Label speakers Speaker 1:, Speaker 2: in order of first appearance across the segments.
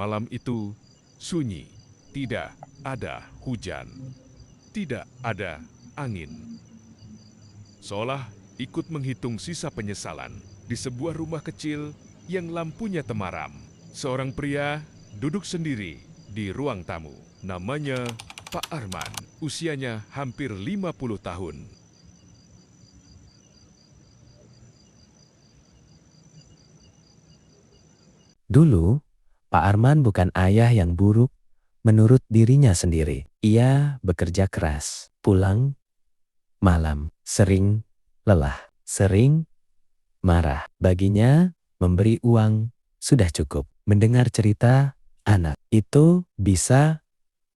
Speaker 1: Malam itu sunyi, tidak ada hujan, tidak ada angin. Solah ikut menghitung sisa penyesalan di sebuah rumah kecil yang lampunya temaram. Seorang pria duduk sendiri di ruang tamu. Namanya Pak Arman, usianya hampir 50 tahun.
Speaker 2: Dulu, Pak Arman bukan ayah yang buruk menurut dirinya sendiri. Ia bekerja keras, pulang malam, sering lelah, sering marah. Baginya, memberi uang sudah cukup. Mendengar cerita anak itu bisa,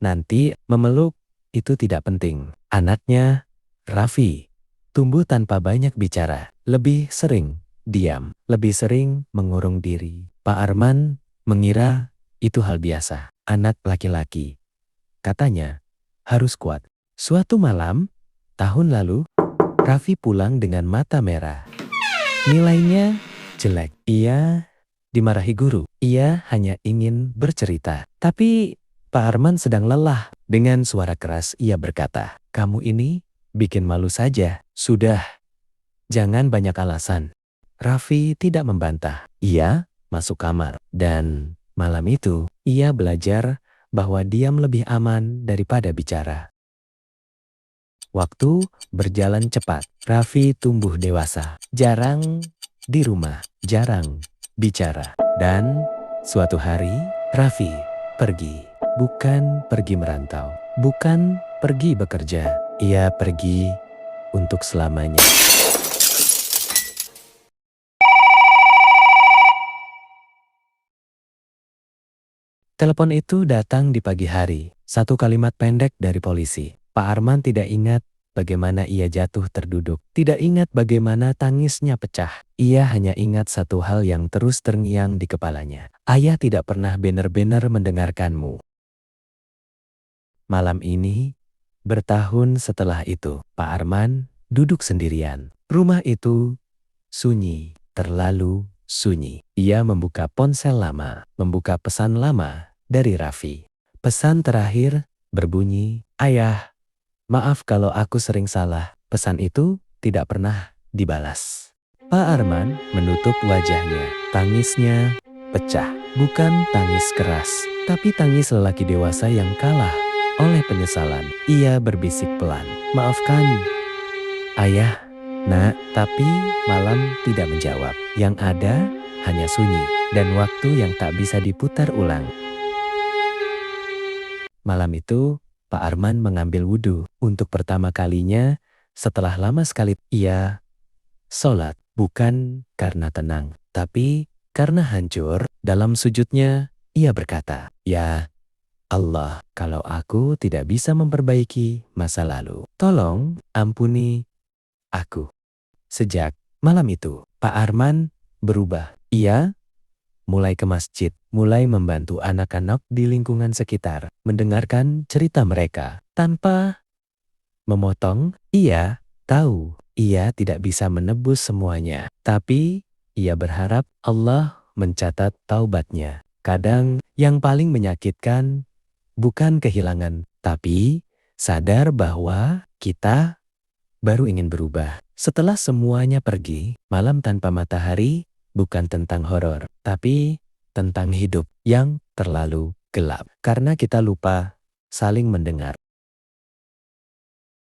Speaker 2: nanti memeluk itu tidak penting. Anaknya, Raffi, tumbuh tanpa banyak bicara, lebih sering diam, lebih sering mengurung diri. Pak Arman mengira itu hal biasa. Anak laki-laki, katanya, harus kuat. Suatu malam, tahun lalu, Raffi pulang dengan mata merah. Nilainya jelek. Ia dimarahi guru. Ia hanya ingin bercerita. Tapi Pak Arman sedang lelah. Dengan suara keras ia berkata, "Kamu ini bikin malu saja. Sudah, jangan banyak alasan." Raffi tidak membantah. Ia masuk kamar. Dan malam itu, ia belajar bahwa diam lebih aman daripada bicara. Waktu berjalan cepat. Raffi tumbuh dewasa. Jarang di rumah, jarang bicara. Dan suatu hari, Raffi pergi. Bukan pergi merantau, bukan pergi bekerja. Ia pergi untuk selamanya. Telepon itu datang di pagi hari. Satu kalimat pendek dari polisi. Pak Arman tidak ingat bagaimana ia jatuh terduduk. Tidak ingat bagaimana tangisnya pecah. Ia hanya ingat satu hal yang terus terngiang di kepalanya. Ayah tidak pernah benar-benar mendengarkanmu. Malam ini, bertahun setelah itu, Pak Arman duduk sendirian. Rumah itu sunyi, terlalu sunyi. Ia membuka ponsel lama, membuka pesan lama dari Raffi. Pesan terakhir berbunyi, "Ayah, maaf kalau aku sering salah." Pesan itu tidak pernah dibalas. Pak Arman menutup wajahnya. Tangisnya pecah. Bukan tangis keras, tapi tangis lelaki dewasa yang kalah oleh penyesalan. Ia berbisik pelan, "Maafkan, Ayah." Nak, tapi malam tidak menjawab. Yang ada hanya sunyi dan waktu yang tak bisa diputar ulang. Malam itu, Pak Arman mengambil wudhu. Untuk pertama kalinya, setelah lama sekali ia sholat. Bukan karena tenang, tapi karena hancur. Dalam sujudnya, ia berkata, "Ya Allah, kalau aku tidak bisa memperbaiki masa lalu, tolong ampuni aku." Sejak malam itu, Pak Arman berubah. Ia mulai ke masjid, mulai membantu anak-anak di lingkungan sekitar, mendengarkan cerita mereka tanpa memotong. Ia tahu ia tidak bisa menebus semuanya, tapi ia berharap Allah mencatat taubatnya. Kadang yang paling menyakitkan bukan kehilangan, tapi sadar bahwa kita baru ingin berubah. Setelah semuanya pergi, malam tanpa matahari bukan tentang horor, tapi tentang hidup yang terlalu gelap. Karena kita lupa saling mendengar.